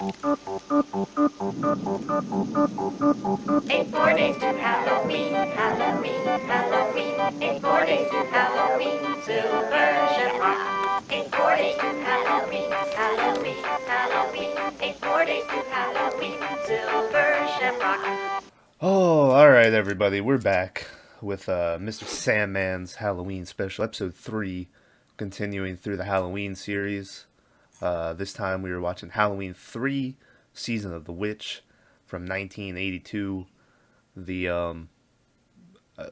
It's 4 days to Halloween, Halloween, Halloween. It's 4 days to Halloween, Silver Shamrock. It's 4 days to Halloween, Halloween, Halloween. It's 4 days to Halloween, Silver Shamrock. Oh, all right, everybody. We're back with Mr. Sandman's Halloween special, episode 3, continuing through the Halloween series. This time we were watching Halloween 3, Season of the Witch from 1982.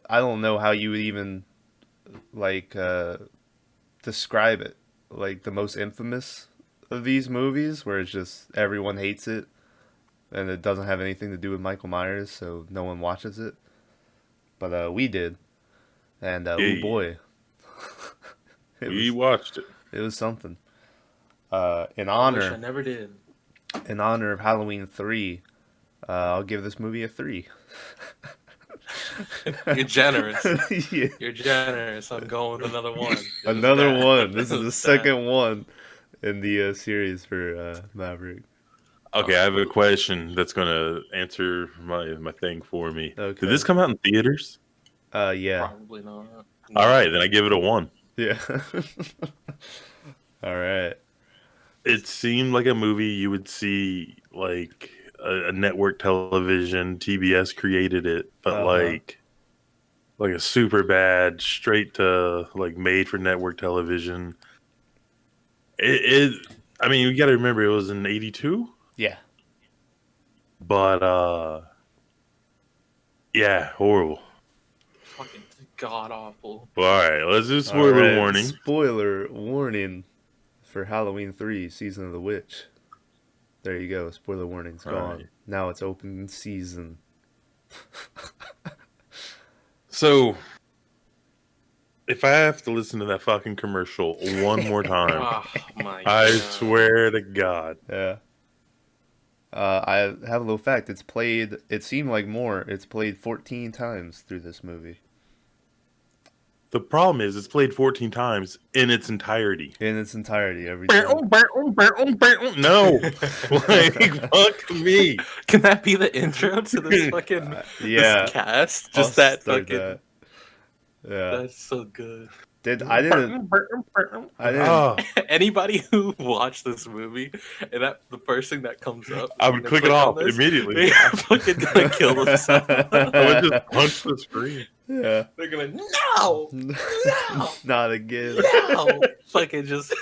I don't know how you would even, like, describe it. Like, the most infamous of these movies, where it's just everyone hates it and it doesn't have anything to do with Michael Myers, so no one watches it. But we did, and oh boy, we watched it. It was something. In I wish I honor never did. of Halloween 3, I'll give this movie a 3. You're generous. Yeah. You're generous. I'm going with another one. Another bad. one. This is the It was second one in the series for Maverick. Okay, I have a question that's gonna answer my thing for me. Okay. Did this come out in theaters? Yeah. Probably not. All right, then I give it a 1. Yeah. All right. It seemed like a movie you would see like a network television. TBS created it, but like a super bad, straight to like made for network television. I mean, you got to remember it was in '82. Yeah. But yeah, horrible. Fucking god awful. Well, all right, let's do spoiler warning. Spoiler warning for Halloween 3, Season of the Witch. There you go. Spoiler warning's gone. Right. Now it's open season. So, if I have to listen to that fucking commercial one more time, Oh my god. I swear to God. Yeah. I have a little fact. It seemed like more. It's played 14 times through this movie. The problem is it's played 14 times in its entirety. In its entirety, every time. No. Like, fuck me. Can that be the intro to this fucking Yeah. this cast? I'll Just that start fucking. that. Yeah. That's so good. I didn't. Oh, Anybody who watched this movie and that the first thing that comes up, I when would they click it on off this, immediately. They are fucking gonna kill themselves. I would just punch the screen. Yeah. They're gonna no, Not again. no, fucking just,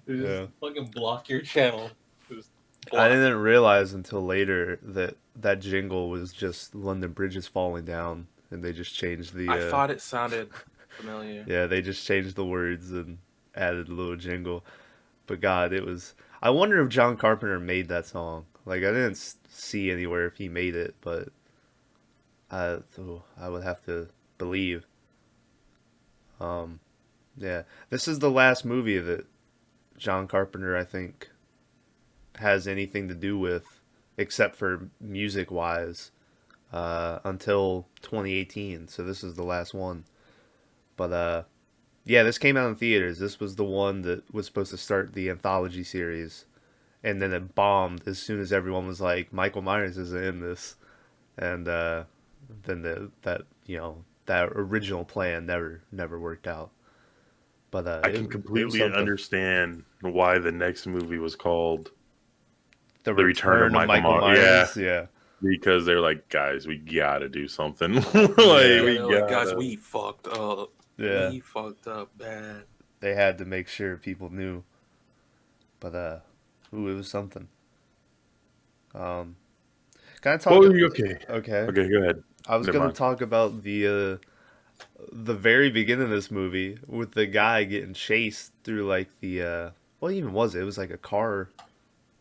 Yeah. fucking block your channel. Just I block. didn't realize until later that jingle was just London Bridge is falling down, and they just changed the. I thought it sounded familiar. Yeah, they just changed the words and added a little jingle. But God, it was. I wonder if John Carpenter made that song. Like, I didn't see anywhere if he made it, but I would have to believe. Yeah, this is the last movie that John Carpenter, I think, has anything to do with, except for music-wise, until 2018. So this is the last one. But yeah, this came out in theaters. This was the one that was supposed to start the anthology series, and then it bombed as soon as everyone was like, Michael Myers isn't in this, and then that original plan never worked out. But I can completely understand why the next movie was called the Return of Michael Myers. Yeah. Because they're like, guys, we gotta do something. like, Yeah, we they're like, guys, gotta. we fucked up. Yeah. We fucked up bad. They had to make sure people knew. But it was something. Can I talk? What were you okay? Okay. Okay, go ahead. I was Never gonna mind. talk about the very beginning of this movie with the guy getting chased through like the what even was it? It was like a car.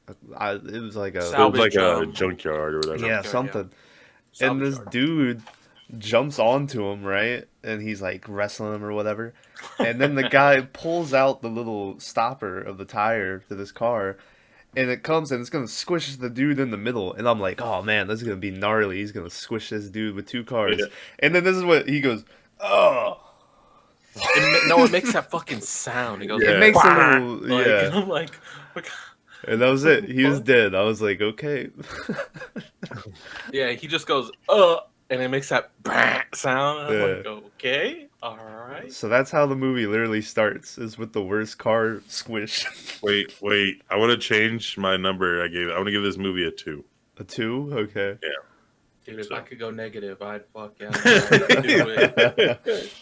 It was like a So it was like Salvage, a junkyard or whatever. yeah, Junkyard, something. Salvage And this yard. dude jumps onto him, right? And he's like wrestling him or whatever. And then the guy pulls out the little stopper of the tire to this car. And it comes and it's going to squish the dude in the middle. And I'm like, oh man, this is going to be gnarly. He's going to squish this dude with two cars. Yeah. And then this is what he goes, oh. No, it makes that fucking sound. It goes. Yeah. It makes a "Bah!" little, Like, yeah. and I'm like, And that was it. He was dead. I was like, okay. Yeah, he just goes, and it makes that sound. And I'm like, okay, all right. So that's how the movie literally starts, is with the worst car squish. Wait. I want to change my number I gave. I want to give this movie a 2. A 2? Okay. Yeah. Dude, if So- I could go negative, I'd fuck yeah. I'd do it.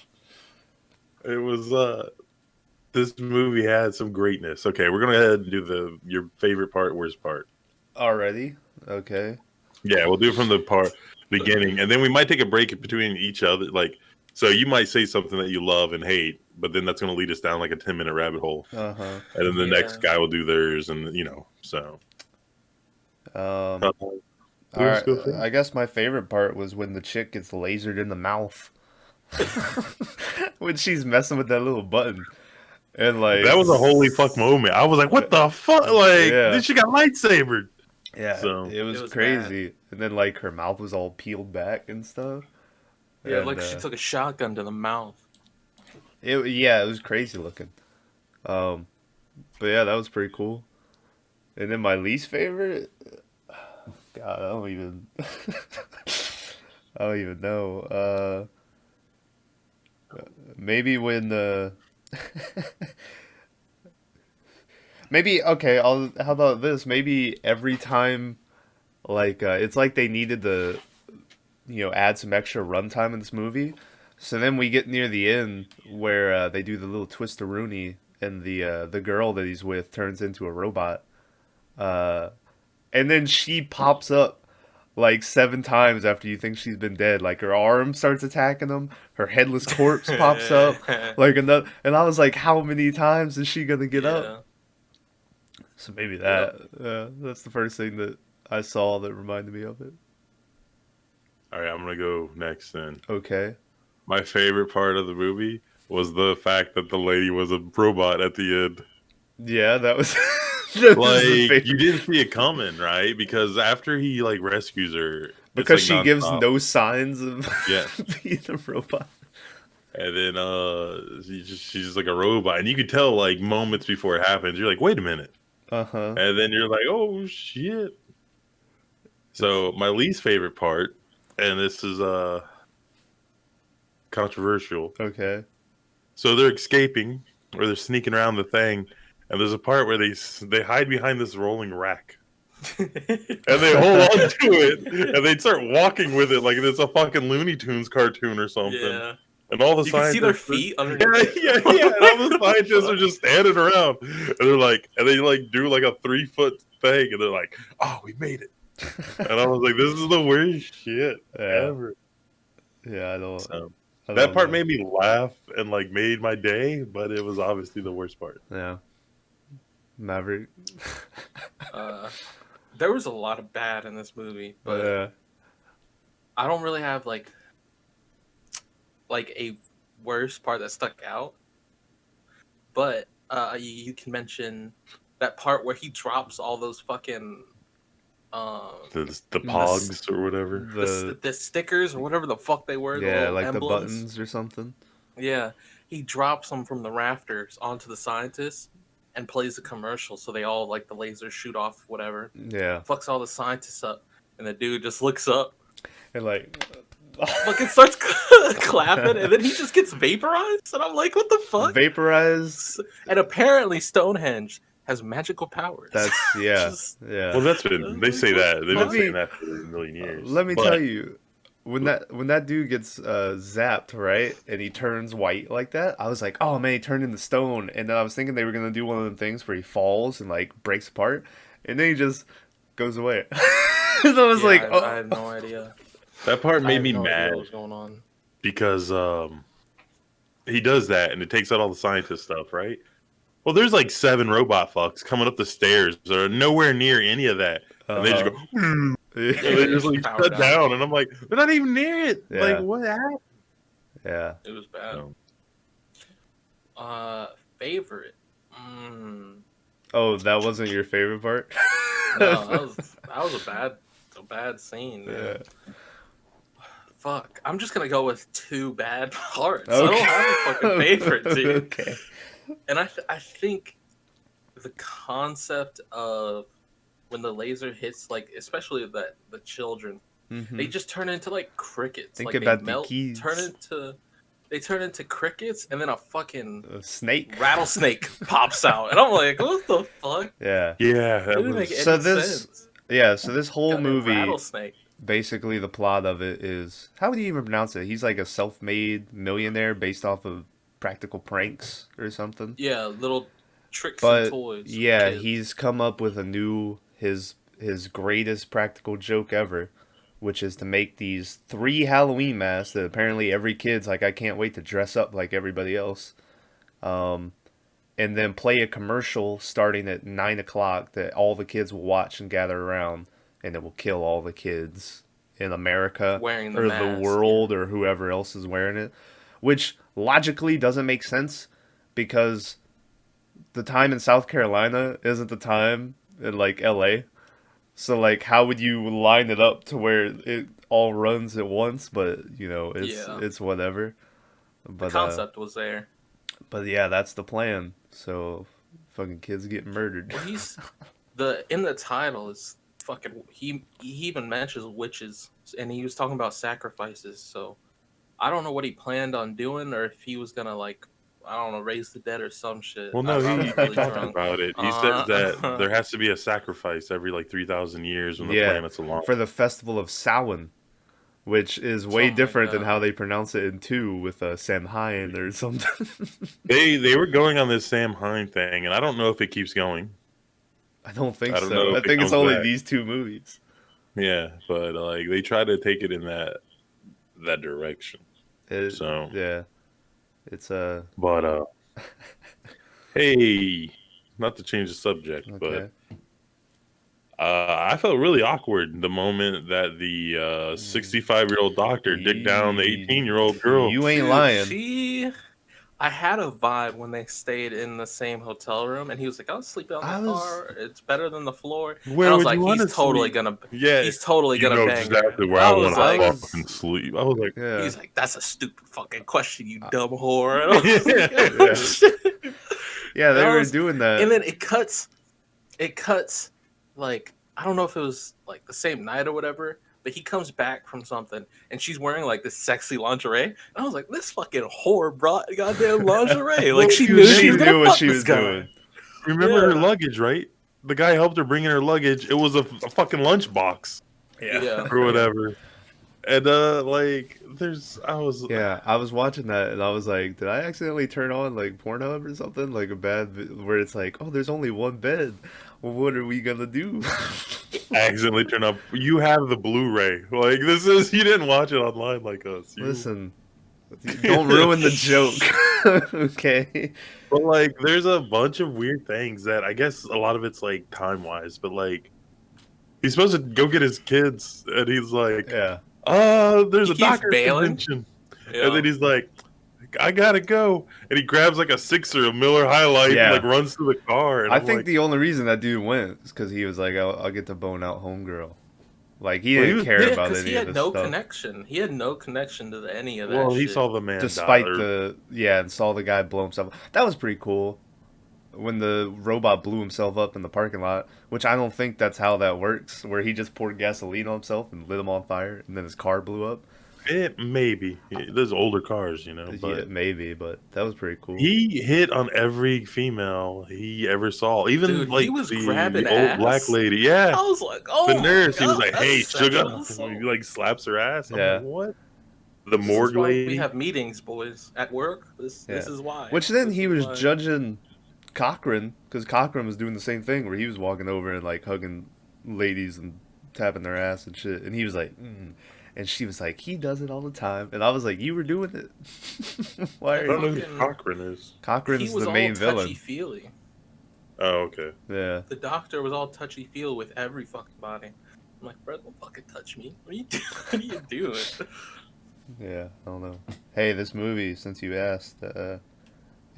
It was this movie had some greatness. Okay, we're gonna go ahead and do your favorite part, worst part. Already? Okay. Yeah, we'll do it from the beginning, and then we might take a break between each other. Like, so you might say something that you love and hate, but then that's gonna lead us down like a 10-minute rabbit hole, Uh-huh. and then the Yeah. next guy will do theirs, and so. All Yours right. go first. I guess my favorite part was when the chick gets lasered in the mouth. When she's messing with that little button. And like That was a holy fuck moment. I was like, "What the fuck?" Like, Yeah. then she got lightsabered. Yeah, So- it was was crazy. And then like her mouth was all peeled back and stuff. Yeah, And, like she took a shotgun to the mouth. it was crazy looking. But yeah, that was pretty cool. And then my least favorite, God, I don't even I don't even know. Maybe when maybe okay, how about this? Maybe every time like it's like they needed to add some extra runtime in this movie. So then we get near the end where they do the little twist-a-rooney and the girl that he's with turns into a robot. And then she pops up like 7 times after you think she's been dead. Like her arm starts attacking him, her headless corpse pops up, like another. And I was like, how many times is she gonna get up? So maybe that. That's the first thing that I saw that reminded me of it. All right, I'm gonna go next then. Okay. My favorite part of the movie was the fact that the lady was a robot at the end. Yeah, that was. That was the Like, favorite. you didn't see it coming, right? Because after he like rescues her, Because it's, she like, gives nonstop. no signs of Yeah. being a robot. And then she's just like a robot, and you could tell like moments before it happens. You're like, wait a minute, Uh-huh. and then you're like, oh shit. So my least favorite part, and this is controversial. Okay. So they're escaping, or they're sneaking around the thing, and there's a part where they hide behind this rolling rack, and they hold on to it, and they start walking with it like it's a fucking Looney Tunes cartoon or something. Yeah. And all the You can see their scientists, feet yeah, underneath. yeah. And all the scientists are just standing around, and they're like, and they like do like a 3-foot thing, and they're like, "Oh, we made it!" And I was like, "This is the worst shit ever." Yeah, I don't. So, I that don't part know. made me laugh and like made my day, but it was obviously the worst part. Yeah. Maverick. There was a lot of bad in this movie, but Yeah. I don't really have like a worst part that stuck out. But you can mention that part where he drops all those fucking The pogs or whatever. the stickers or whatever the fuck they were. Yeah, the like the emblems. buttons or something. Yeah, he drops them from the rafters onto the scientists and plays a commercial, so they all like the lasers shoot off whatever. Yeah. Fucks all the scientists up, and the dude just looks up, And like fucking starts clapping, and then he just gets vaporized, and I'm like, what the fuck? vaporize. And apparently Stonehenge has magical powers. That's yeah. Just- Yeah. Well, that's been they say that they've been Let me- saying that for a million years. Let me But tell you, when that dude gets zapped, right, and he turns white like that, I was like, oh man, he turned into stone. And then I was thinking they were gonna do one of the things where he falls and like breaks apart, and then he just goes away. So I was like, I, oh. I had no idea. that part I made had me no idea mad what was going on. because he does that and it takes out all the scientist stuff, right? Well, there's like 7 robot fucks coming up the stairs. They're nowhere near any of that. And they just go, and they just like Power shut down. down. And I'm like, they're not even near it. Yeah. Like, what happened? Yeah. It was bad. No. Favorite. Oh, that wasn't your favorite part? No, that was a bad scene. Man. Yeah. Fuck. I'm just gonna go with 2 bad parts. Okay. I don't have a fucking favorite, dude. Okay. And I think the concept of when the laser hits, like especially the children, they just turn into like crickets. Think Like they about the melt, kids. they turn into crickets, and then a fucking A snake. rattlesnake pops out, and I'm like, what the fuck? Yeah. Yeah, It that didn't make was. any So this- sense. Yeah, so this whole Goddamn movie, rattlesnake. basically the plot of it is, how would you even pronounce it? He's like a self-made millionaire based off of practical pranks or something. Yeah, little tricks and But toys. for yeah, kids. he's come up with his greatest practical joke ever, which is to make these 3 Halloween masks that apparently every kid's like, I can't wait to dress up like everybody else. And then play a commercial starting at 9 o'clock that all the kids will watch and gather around, and it will kill all the kids in America Wearing the or mask, the world or whoever else is wearing it, which logically doesn't make sense because the time in South Carolina isn't the time in like LA. So like, how would you line it up to where it all runs at once? But Yeah. it's whatever. The But concept was there. but yeah, that's the plan. So fucking kids get murdered. Well, he's in the title is fucking. He even mentions witches, and he was talking about sacrifices. So I don't know what he planned on doing, or if he was gonna like, I don't know, raise the dead or some shit. Well, no, I he was really talked drunk. about it. He says that there has to be a sacrifice every like 3,000 years when the Yeah, planet's along. for the festival of Samhain, which is Oh way my different than God. how they pronounce it in 2 with Samhain or something. They were going on this Sam Hine thing, and I don't know if it keeps going. I don't think I don't so. know I if it think it's comes only back. these 2 movies. Yeah, but like they try to take it in that direction. It, So, yeah, it's but hey, not to change the subject, okay. I felt really awkward the moment that the 65-year-old doctor dicked down the 18-year-old girl. You ain't Dude, lying. I had a vibe when they stayed in the same hotel room, and he was like, "I'll sleep on I the was- car. It's better than the floor." Where and I was would like, you want "He's to totally sleep? gonna, Yeah, he's totally you gonna know bang her." exactly where I was want to like, fucking sleep. I was like, Yeah. He's like, "That's a stupid fucking question, you dumb whore." And I was like, Yeah. "Oh, shit." Yeah, they And I were was- doing that. And then it cuts, like, I don't know if it was like the same night or whatever, but he comes back from something and she's wearing like this sexy lingerie. And I was like, this fucking whore brought goddamn lingerie. Like she knew she was knew gonna what fuck she this was guy. doing. remember her Yeah. luggage, right? The guy helped her bring in her luggage. It was a fucking lunchbox Yeah. or whatever. And Yeah, I was watching that and I was like, did I accidentally turn on like Pornhub or something? Like a where it's like, oh, there's only one bed. Well, what are we gonna do? I accidentally turned up. You have the Blu-ray. Like you didn't watch it online like us. Listen, don't ruin the joke. Okay. But like, there's a bunch of weird things that I guess a lot of it's like time-wise, but like, he's supposed to go get his kids, and he's like, Yeah. there's He a keeps doctor bailing. convention, Yeah. and then he's like, I gotta go, and he grabs like a sixer, a Miller High Life, Yeah. and like runs to the car. And I I'm think like, the only reason that dude went is because he was like, I'll get to bone out homegirl. Like, he Well, he didn't was- care Yeah, about because any he of had this no stuff. connection. He had no connection to any of that well, he shit. saw the man Despite die. and saw the guy blow himself up. That was pretty cool. When the robot blew himself up in the parking lot, which I don't think that's how that works, where he just poured gasoline on himself and lit him on fire, and then his car blew up. Maybe there's older cars, Yeah, but maybe, but that was pretty cool. he hit on every female he ever saw, even Dude, like he was the grabbing old ass. black lady. Yeah, I was like, oh, the nurse. my He was God, like, that's "Hey, sugar," sexual assault. he like slaps her ass. I'm Yeah. like, what? The This is morgue why lady. We have meetings, boys, at work. This Yeah. is why. Which then This he is was why. judging Cochran, because Cochran was doing the same thing, where he was walking over and like hugging ladies and tapping their ass and shit, and he was like, and she was like, he does it all the time, and I was like, you were doing it. Why I are don't know you? who Cochran is. Cochran's He was the all main villain. touchy-feely. Oh, okay. Yeah. The doctor was all touchy-feely with every fucking body. I'm like, bro, don't fucking touch me. What are you doing? What are you doing? Yeah, I don't know. Hey, this movie, since you asked, it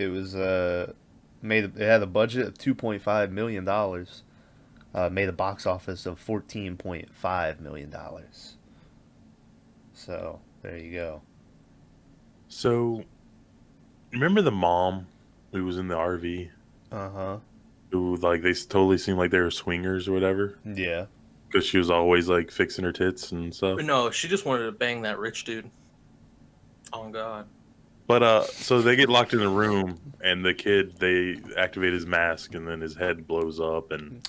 was it had a budget of $2.5 million. Made a box office of $14.5 million. So there you go. So, remember the mom who was in the RV? Uh huh. who like they totally seemed like they were swingers or whatever Yeah. because she was always like fixing her tits and stuff. No, she just wanted to bang that rich dude. Oh God. But so they get locked in a room, and the kid they activate his mask, and then his head blows up, and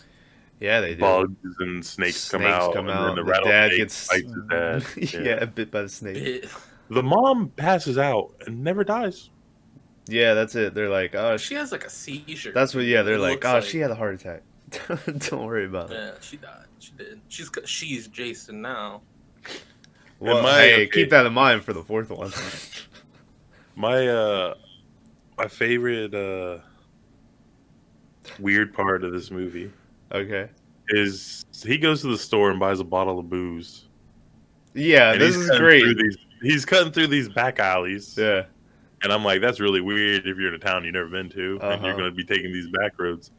Yeah, they do. bugs and snakes come out, and then the dad rattlesnake gets bites his dad. yeah, bit by the snake. Bit. The mom passes out and never dies. Yeah, that's it. They're like, oh, She has like a seizure. that's what. Yeah, they're It like, looks oh, she had a heart attack. Don't worry about it. Yeah, she died. She did. She's Jason now. Well, okay. hey, keep that in mind for the fourth one. My favorite weird part of this movie Okay. is he goes to the store and buys a bottle of booze. Yeah, And this he's is cutting great. through he's cutting through these back alleys. Yeah. And I'm like, that's really weird if you're in a town you've never been to and you're Uh-huh. going to be taking these back roads.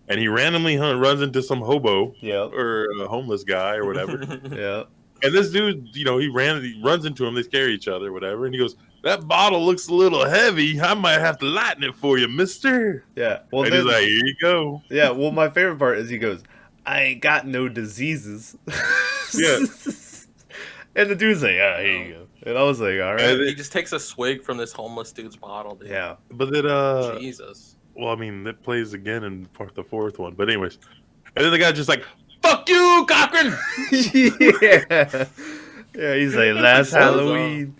And he randomly runs into some hobo Yep. or a homeless guy or whatever. Yeah. And this dude, he runs into him. They scare each other, whatever. And he goes, "That bottle looks a little heavy. I might have to lighten it for you, mister." Yeah. Well, And then, he's like, "Here you go." yeah. Well, my favorite part is he goes, "I ain't got no diseases." Yeah. And the dude's like, "Yeah, here you go." And I was like, "All right." And He just takes a swig from this homeless dude's bottle, dude. Yeah. But then, Jesus. well, I mean, that plays again in the fourth one. But anyways, and then the guy's just like, "Fuck you, Cochran." Yeah. Yeah. He's like, "Last so Halloween."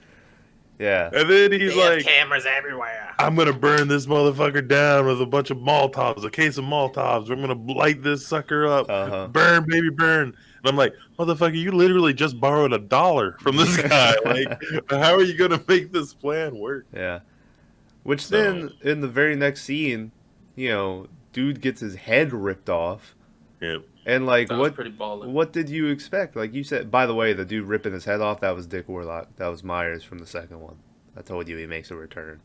Yeah. And then he's They have like, cameras everywhere. "I'm gonna burn this motherfucker down with a bunch of Molotovs, a case of Molotovs. I'm gonna light this sucker up. Uh-huh. Burn, baby, burn." And I'm like, "Motherfucker, you literally just borrowed $1 from this guy. Like, how are you gonna make this plan work?" Yeah. Which So- then, in the very next scene, you know, dude gets his head ripped off. Yeah. And like, That was pretty baller. what did you expect? Like you said, by the way, the dude ripping his head off, that was Dick Warlock. That was Myers from the second one. I told you he makes a return.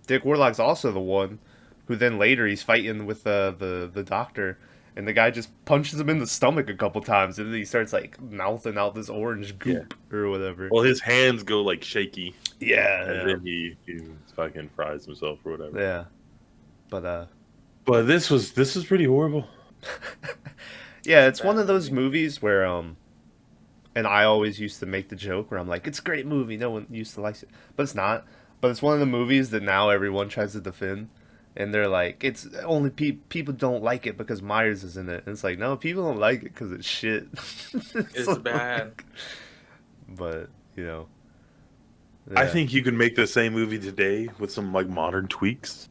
Dick Warlock's also the one who then later he's fighting with the doctor, and the guy just punches him in the stomach a couple times, and then he starts like mouthing out this orange goop or whatever. Well, his hands go like shaky, Yeah, and then he fucking fries himself or whatever. yeah. But But this was pretty horrible. yeah, it's one of those movies where and I always used to make the joke where I'm like, it's a great movie, no one used to like it, but it's not. But it's one of the movies that now everyone tries to defend, and they're like, it's only people don't like it because Myers is in it. And it's like, no, people don't like it because it's shit. It's like- bad. But you know, I yeah. think you can make the same movie today with some like modern tweaks.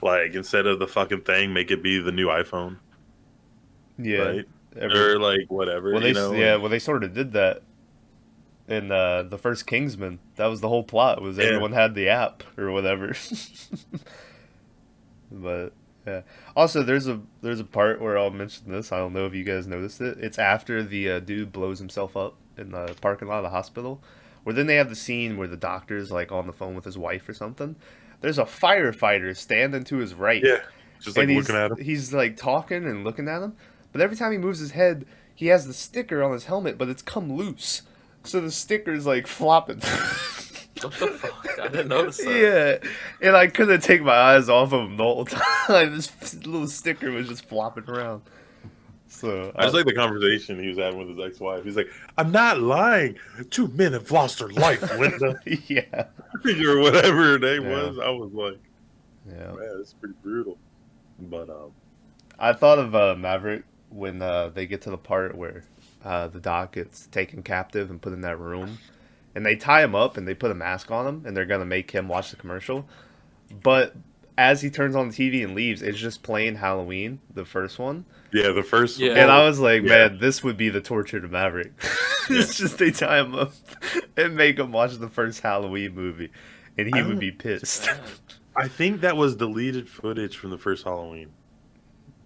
Like instead of the fucking thing, make it be the new iPhone, yeah, right? every- Or like whatever. well, you know? they sort of did that in the first Kingsman. That was the whole plot. Was Yeah. everyone had the app or whatever. But yeah. Also, there's a part where I'll mention this. I don't know if you guys noticed it. It's after the dude blows himself up in the parking lot of the hospital, where then they have the scene where the doctor's like on the phone with his wife or something. There's a firefighter standing to his right. Yeah. Just like and looking at him. He's like talking and looking at him, but every time he moves his head, he has the sticker on his helmet, but it's come loose, so the sticker's like flopping. What the fuck? I didn't notice that. Yeah, and I couldn't take my eyes off of him the whole time. This little sticker was just flopping around. So I just like the conversation he was having with his ex-wife. He's like, "I'm not lying. 2 men have lost their life, Linda," yeah, or whatever her name Yeah. was. I was like, yeah. "Man, it's pretty brutal." But I thought of Maverick when they get to the part where the doc gets taken captive and put in that room, and they tie him up and they put a mask on him, and they're gonna make him watch the commercial. But as he turns on the TV and leaves, it's just playing Halloween, the first one. yeah, the first Yeah. And I was like, Yeah. man, this would be the torture to Maverick. It's just they tie him up and make him watch the first Halloween movie, and he would be pissed. Bad. I think that was deleted footage from the first Halloween.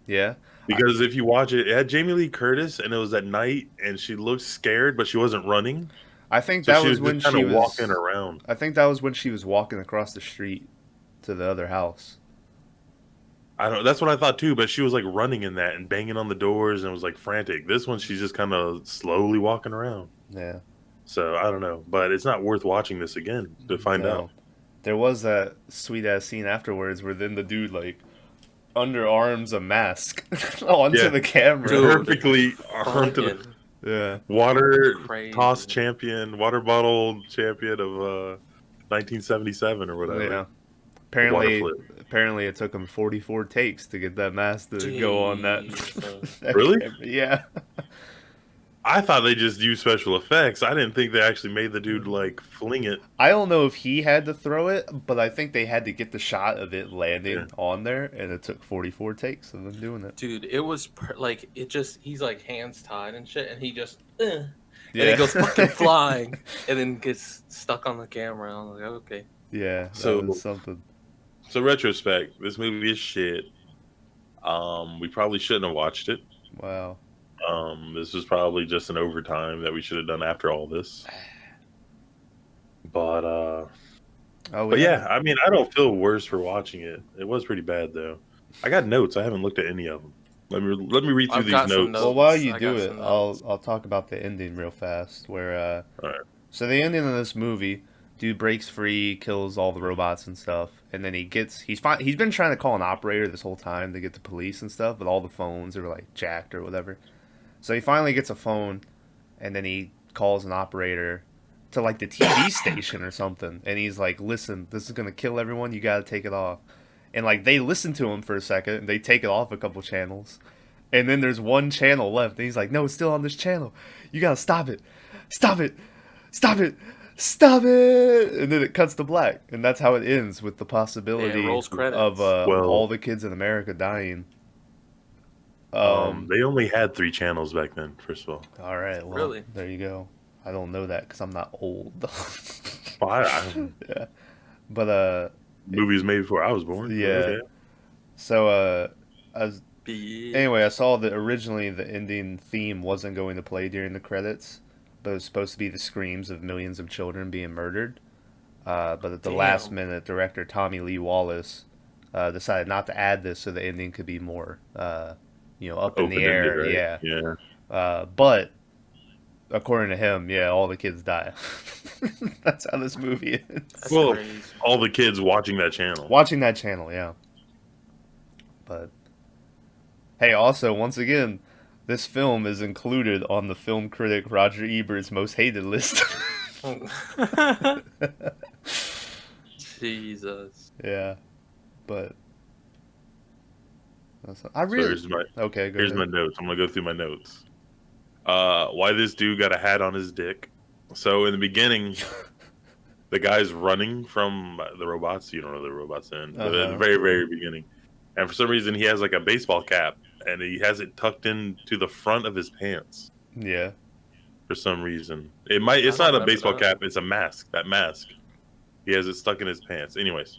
Yeah, Because if you watch it, it had Jamie Lee Curtis, and it was at night, and she looked scared, but she wasn't running. I think So that she was was when just kind she of was walking around. I think that was when she was walking across the street to the other house. I don't. That's what I thought too. But she was like running in that and banging on the doors and was like frantic. This one, she's just kind of slowly walking around. Yeah, So I don't know, but it's not worth watching this again to find No. out. There was that sweet ass scene afterwards where then the dude like underarms a mask onto Yeah. the camera. Dude. Perfectly armed to the Fucking Yeah. water crazy. toss champion, water bottle champion of 1977 or whatever. Yeah. Water Apparently, flip. apparently it took him 44 takes to get that mask to go on that. Jesus. that Really? camera. Yeah. I thought they just used special effects. I didn't think they actually made the dude like fling it. I don't know if he had to throw it, but I think they had to get the shot of it landing Yeah. on there, and it took 44 takes of them doing it. Dude, it was like it just he's like hands tied and shit, and he just and Yeah. it goes fucking flying, and then gets stuck on the camera. I'm like, okay, Yeah, that So- was something. So retrospect, this movie is shit. We probably shouldn't have watched it. Wow. This was probably just an overtime that we should have done after all this. But Oh, yeah, I mean, I don't feel worse for watching it. It was pretty bad though. I got notes. I haven't looked at any of them. Let me read through I've these got some notes. Well, while notes. you I do got it, some notes. I'll talk about the ending real fast. Where Alright. so the ending of this movie, dude breaks free, kills all the robots and stuff, and then he's been trying to call an operator this whole time to get the police and stuff, but all the phones are like jacked or whatever. So he finally gets a phone, and then he calls an operator to like the TV station or something, and he's like, "Listen, this is gonna kill everyone. You gotta take it off." And like they listen to him for a second, and they take it off a couple channels, and then there's one channel left, and he's like, "No, it's still on this channel. You gotta stop it, stop it, stop it, stop it." And then it cuts to black, and that's how it ends with the possibility rolls credits. of Well- all the kids in America dying. They only had 3 channels back then. First of all, All right, well, Really? there you go. I don't know that because I'm not old. well, Yeah, but movies made before I was born. Yeah. Okay. so as Be- anyway, I saw that originally the ending theme wasn't going to play during the credits, but it was supposed to be the screams of millions of children being murdered. But at the last Damn. minute, director Tommy Lee Wallace decided not to add this so the ending could be more, up in the Open-ended, air. right? Yeah. Yeah. But according to him, yeah, all the kids die. That's how this movie is. That's Well, crazy. all the kids watching that channel. Watching that channel, yeah. But hey, also once again, this film is included on the film critic Roger Ebert's most hated list. Jesus. Yeah, but I So really here's my okay. Go Here's my ahead. notes. I'm gonna go through my notes. Why this dude got a hat on his dick? So in the beginning, the guy's running from the robots. You don't know the robots in, but at the very, very beginning, and for some reason he has like a baseball cap, and he has it tucked into the front of his pants. Yeah, For some reason, it's I don't not a remember baseball that. cap. It's a mask. That mask. He has it stuck in his pants. Anyways.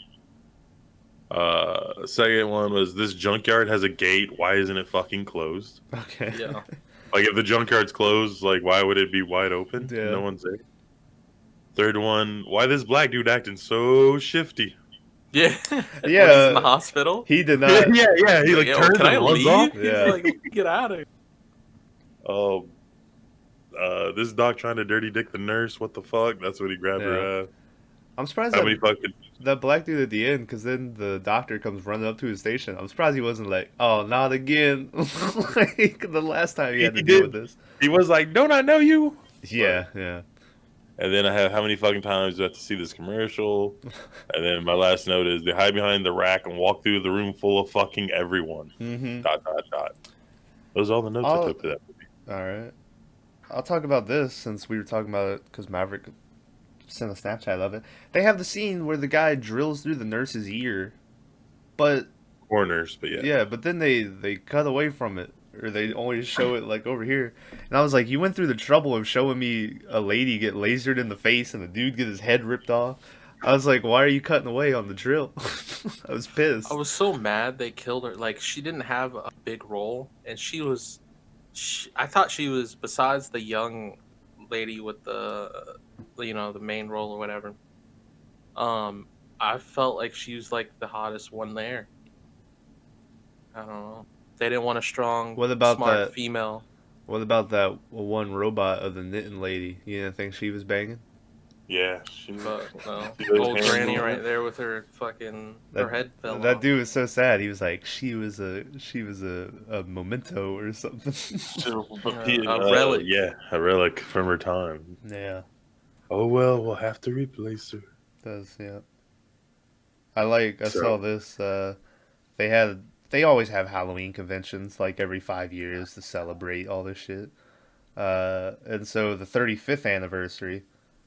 Second one was this junkyard has a gate. Why isn't it fucking closed? okay. Yeah. Like if the junkyard's closed, like why would it be wide open? Yeah. No one's there. Third one, why this black dude acting so shifty? Yeah. Yeah. When he's in the hospital. He did not. yeah. He like Yo, turns can I and runs leave? off. He's Yeah. like, get out of here. Oh, this doc trying to dirty dick the nurse. What the fuck? That's what he grabbed her. I'm surprised How that, many fucking? that black dude at the end, because then the doctor comes running up to his station. I'm surprised he wasn't like, "Oh, not again!" Like the last time he had to He deal did. with this. He was like, "Don't I know you?" Yeah, yeah. And then I have how many fucking times do I have to see this commercial? And then my last note is they hide behind the rack and walk through the room full of fucking everyone. Mm-hmm. ... Those are all the notes I took for that movie. All right. I'll talk about this since we were talking about it because Maverick sent a Snapchat of it. They have the scene where the guy drills through the nurse's ear, but Corners, but yeah. yeah, but then they cut away from it, or they only show it like over here. And I was like, you went through the trouble of showing me a lady get lasered in the face and a dude get his head ripped off. I was like, why are you cutting away on the drill? I was pissed. I was so mad they killed her. Like, she didn't have a big role, and I thought she was, besides the young lady with the main role or whatever. I felt like she was like the hottest one there. I don't know. They didn't want a strong, What about smart that- female. What about that one robot of the knitting lady? You didn't think she was banging? Yeah, But no, she was old granny handling right it. there with her fucking her head fell That off. dude was so sad. He was like, she was a memento or something. A relic. Yeah, a relic from her time. Yeah, Oh well, we'll have to replace her. does yeah. I saw So this. They always have Halloween conventions like every 5 years to celebrate all this shit. And so the 35th anniversary,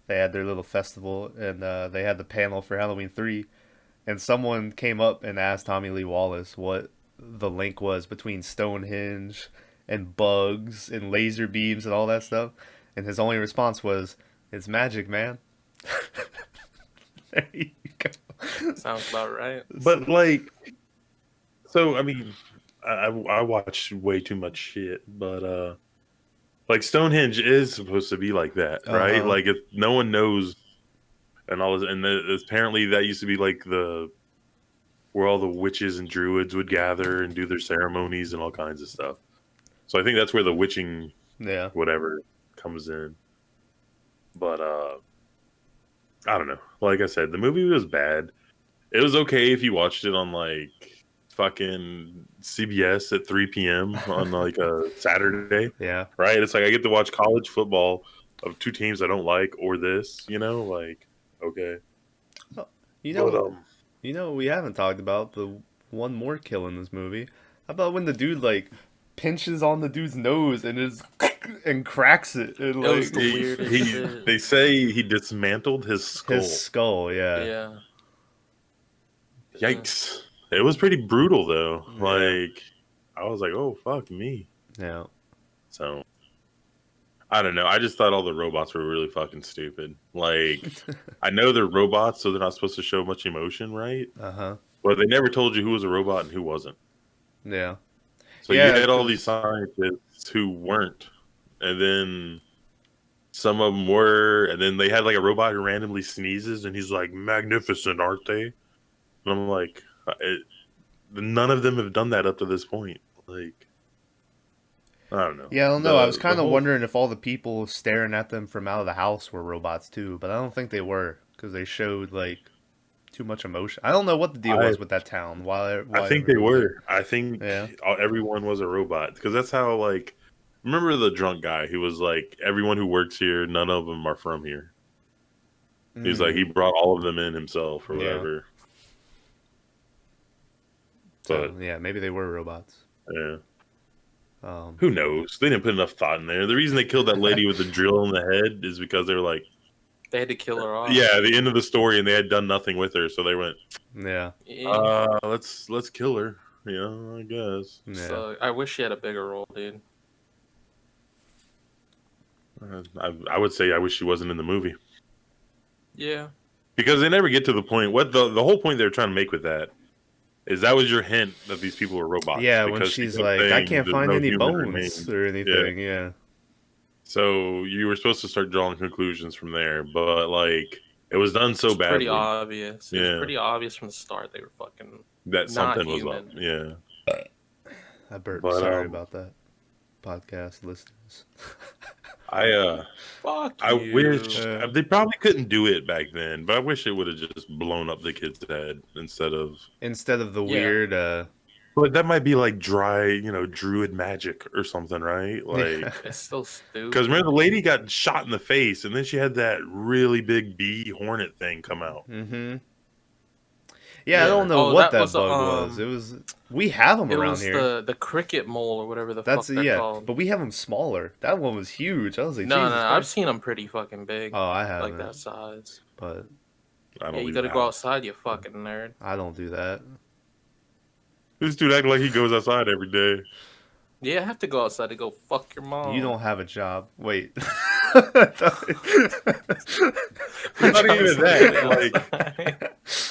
they had their little festival, and they had the panel for Halloween 3. And someone came up and asked Tommy Lee Wallace what the link was between Stonehenge and bugs and laser beams and all that stuff. And his only response was, "It's magic, man." There you go. Sounds about right. but like, so I mean, I watch way too much shit, but like Stonehenge is supposed to be like that, right? Uh-huh. Like if no one knows and all this, and apparently that used to be like the where all the witches and druids would gather and do their ceremonies and all kinds of stuff. So I think that's where the witching Yeah. whatever comes in. But I don't know. Like I said, the movie was bad. It was okay if you watched it on like fucking CBS at 3 p.m. on like a Saturday, Yeah. right? It's like I get to watch college football of two teams I don't like or this, like okay. You But know, we haven't talked about the one more kill in this movie. How about when the dude like pinches on the dude's nose and and cracks it and It was like the weirdest shit. they say he dismantled his skull. his skull, yeah. Yeah. Yikes. It was pretty brutal though. Yeah. Like I was like, "Oh fuck me." Yeah. So I don't know. I just thought all the robots were really fucking stupid. Like I know they're robots, so they're not supposed to show much emotion, right? Uh-huh. But they never told you who was a robot and who wasn't. Yeah. So Yeah, you had all 'cause- these scientists who weren't, and then some of them were, and then they had like a robot who randomly sneezes, and he's like, "Magnificent, aren't they?" And I'm like, none of them have done that up to this point. Like, I don't know. Yeah, I don't know. I was kind of whole- wondering if all the people staring at them from out of the house were robots too, but I don't think they were because they showed like too much emotion. I don't know what the deal was with that town. Why I think they everybody was were. I think Yeah. everyone was a robot because that's how like. Remember the drunk guy who was like, everyone who works here, none of them are from here. there. He's like, he brought all of them in himself or Yeah. whatever. So, But yeah, maybe they were robots. yeah, Um, who knows? They didn't put enough thought in there. The reason they killed that lady with the drill in the head is because they were like, They had to kill her off. yeah, the end of the story, and they had done nothing with her, so they went, yeah, Yeah. let's kill her. I guess. yeah. So I wish she had a bigger role, dude. I would say I wish she wasn't in the movie Yeah. because they never get to the point. What the whole point they're trying to make with that is that was your hint that these people were robots. Yeah, when because she she's kept like, I saying can't there's find no any human bones remains. or anything. Yeah. So you were supposed to start drawing conclusions from there, but like it was done so It's badly pretty obvious. It Yeah. was pretty obvious from the start they were fucking. that not something was human. up. Yeah, I burped. But, Sorry about that, podcast listeners. I Fuck you. wish Yeah. they probably couldn't do it back then, but I wish it would have just blown up the kid's head instead of. Instead of the Yeah. weird, But that might be like dry, druid magic or something, right? Like, It's still stupid. because remember the lady got shot in the face, and then she had that really big bee hornet thing come out. Mm-hmm. Yeah, I Yeah. don't know Oh, what that that was, bug was. It was. We have them it around was here. the cricket mole or whatever the That's fuck they're yeah, called. but we have them smaller. That one was huge. I was like, No, Jesus I've Christ. seen them pretty fucking big. Oh, I like haven't. that size. But I don't Yeah, you leave gotta the go house. outside, you fucking nerd. I don't do that. This dude acting like he goes outside every day. Yeah, I have to go outside to go fuck your mom. You don't have a job. Wait. Not even that. Like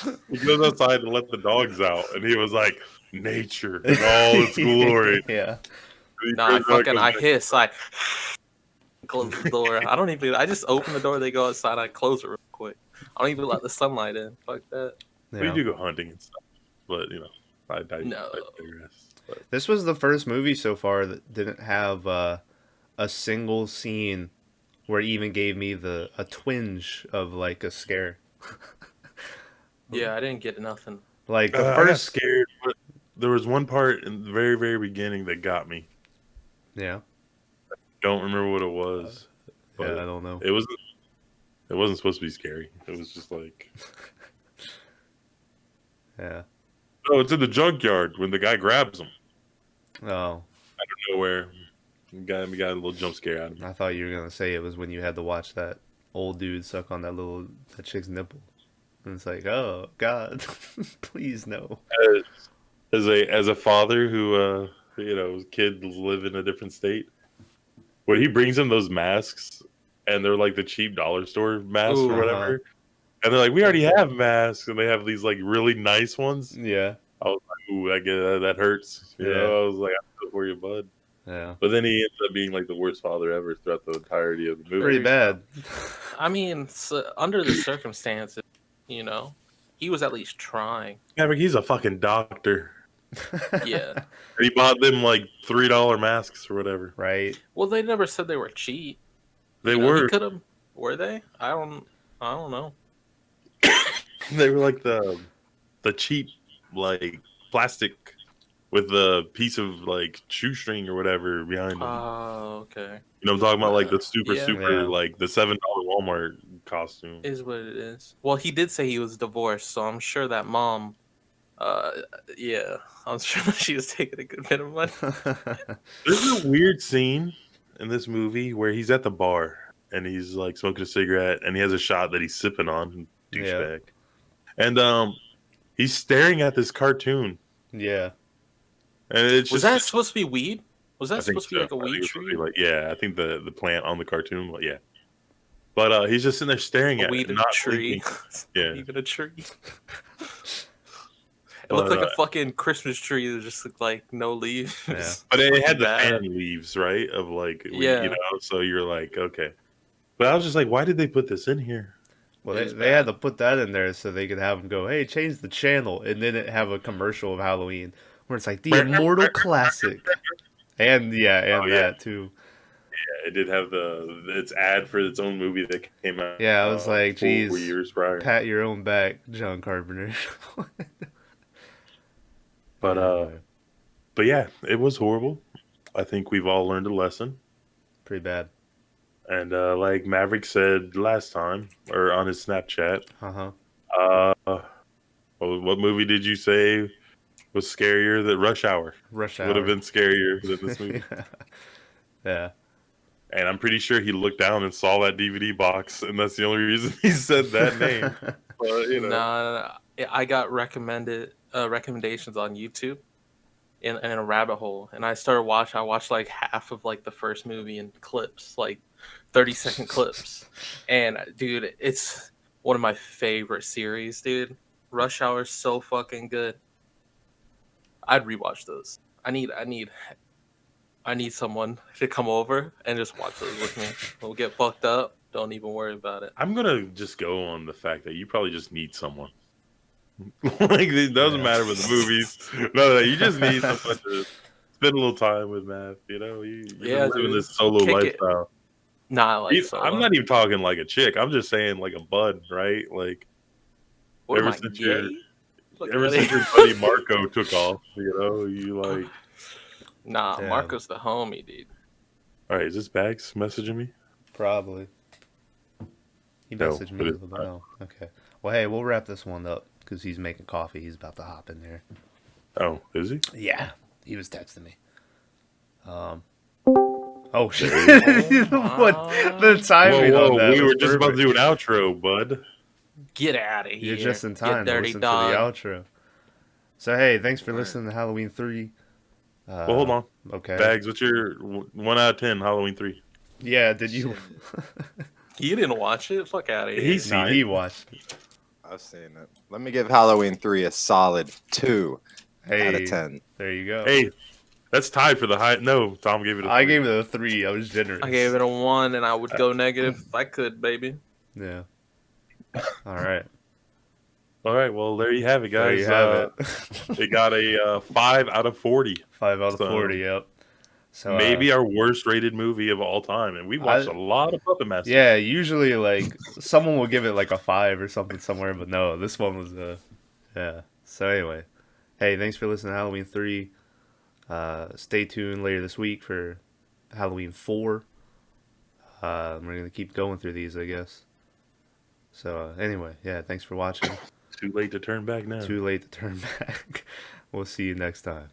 Like, he goes outside to let the dogs out, and he was like, "Nature in all its glory." Yeah. He nah, turns around, I goes, hiss, I close the door. I just open the door, they go outside, I close it real quick. I don't even let the sunlight in. Fuck that. "We Yeah. do go hunting and stuff, but I No. digress." But This was the first movie so far that didn't have a single scene where it even gave me a twinge of like a scare. Yeah, I didn't get nothing. Like the I got first, scared, but there was one part in the very, very beginning that got me. yeah, Don't remember what it was, yeah, but I don't know. it wasn't. It wasn't supposed to be scary. It was just like, Yeah. oh, it's in the junkyard when the guy grabs him. Oh, Nowhere. Got a little jump scare out of me. I thought you were gonna say it was when you had to watch that old dude suck on that chick's nipple, and it's like, oh God, please no. As a father who his kids live in a different state, when he brings him those masks and they're like the cheap dollar store masks Ooh. or whatever, and they're like, we already have masks, and they have these like really nice ones. Yeah, I was like, ooh, I get that hurts. You Yeah. know, I was like, I feel for you, bud. yeah, But then he ends up being like the worst father ever throughout the entirety of the movie. pretty bad. I mean, under the circumstances, he was at least trying. Yeah, but he's a fucking doctor. Yeah. And he bought them like $3 masks or whatever. Right. Well, they never said they were cheap. They You know, were. He could have. Were they? I don't know. They were like the cheap like plastic with the piece of like shoestring or whatever behind them. Oh, okay. You know, I'm talking about like the super Yeah. like the $7 Walmart costume. Is what it is. Well, he did say he was divorced, so I'm sure that mom. Yeah, I'm sure that she was taking a good bit of money. There's a weird scene in this movie where he's at the bar and he's like smoking a cigarette and he has a shot that he's sipping on, douchebag. And he's staring at this cartoon. Yeah. And it's Was just, that supposed to be weed? Was I that think supposed to be like a so. I think weed it's supposed to be tree? like, yeah, I think the plant on the cartoon, like, yeah. But he's just sitting there staring A at weed it, not tree. thinking. Yeah. Even a tree. It looked like a fucking Christmas tree that just looked like no leaves. Yeah. But it had Fucking the bad. fan leaves, right? Of like, Yeah. you know, so you're like, okay. But I was just like, why did they put this in here? Well, It was they had bad. to put that in there so they could have them go, hey, change the channel, and then it have a commercial of Halloween where it's like the immortal classic, and Oh, yeah. that too. Yeah, it did have its ad for its own movie that came out. Yeah, I was like, 4 geez, years prior. pat your own back, John Carpenter. But yeah, it was horrible. I think we've all learned a lesson. Pretty bad. And like Maverick said last time, or on his Snapchat, what movie did you say was scarier than Rush Hour? Rush Hour Would have been scarier than this movie. Yeah. And I'm pretty sure he looked down and saw that DVD box, and that's the only reason he said that name. But, you know. Nah, I got recommendations on YouTube in a rabbit hole, and I started watching. I watched like half of like the first movie in clips, like 30-second clips. And dude, it's one of my favorite series, dude. Rush Hour is so fucking good. I'd rewatch those. I need someone to come over and just watch those with me. We'll get fucked up. Don't even worry about it. I'm gonna just go on the fact that you probably just need someone. Like it doesn't matter with the movies. No, you just need someone to spend a little time with, Matt. You know, you're living this solo Kick it. lifestyle. Nah, like solo. I'm not even talking like a chick. I'm just saying like a bud, right? Like What am ever I, since gay? ever since your buddy Marco took off, you know, you like. Nah, Damn. Marco's the homie, dude. All right, is this Bags messaging me? Probably. He No, messaged me but as it's well. Okay. Well, hey, we'll wrap this one up because he's making coffee. He's about to hop in there. Oh, is he? Yeah, he was texting me. Oh shit! Oh What the timing Whoa, on that? we was were just about to perfect. do an outro, bud. Get out of here. You're just in you time to dirty listen dog. to the outro. So hey, thanks for listening to Halloween 3. Well, hold on. Okay. Bags, what's your 1 out of 10 Halloween 3? Yeah, did you? You didn't watch it? Fuck out of here. He's- Nah, he watched it. I've seen it. Let me give Halloween 3 a solid 2 Hey, out of 10. there you go. Hey, that's tied for the high. No, Tom gave it a 3. I gave it a 3. I was generous. I gave it a 1, and I would go negative if I could, baby. Yeah. All right. All right, well, there you have it, guys. There you have it. It got a 5 out of 40. 5 out of So- 40. Yep. So Maybe our worst rated movie of all time, and we watched a lot of Puppet Masters. yeah, usually like someone will give it like a 5 or something somewhere, but no, this one was yeah. So anyway, hey, thanks for listening to Halloween 3. Stay tuned later this week for Halloween 4. We're gonna keep going through these, I guess. So anyway, yeah, thanks for watching. Too late to turn back now. Too late to turn back. We'll see you next time.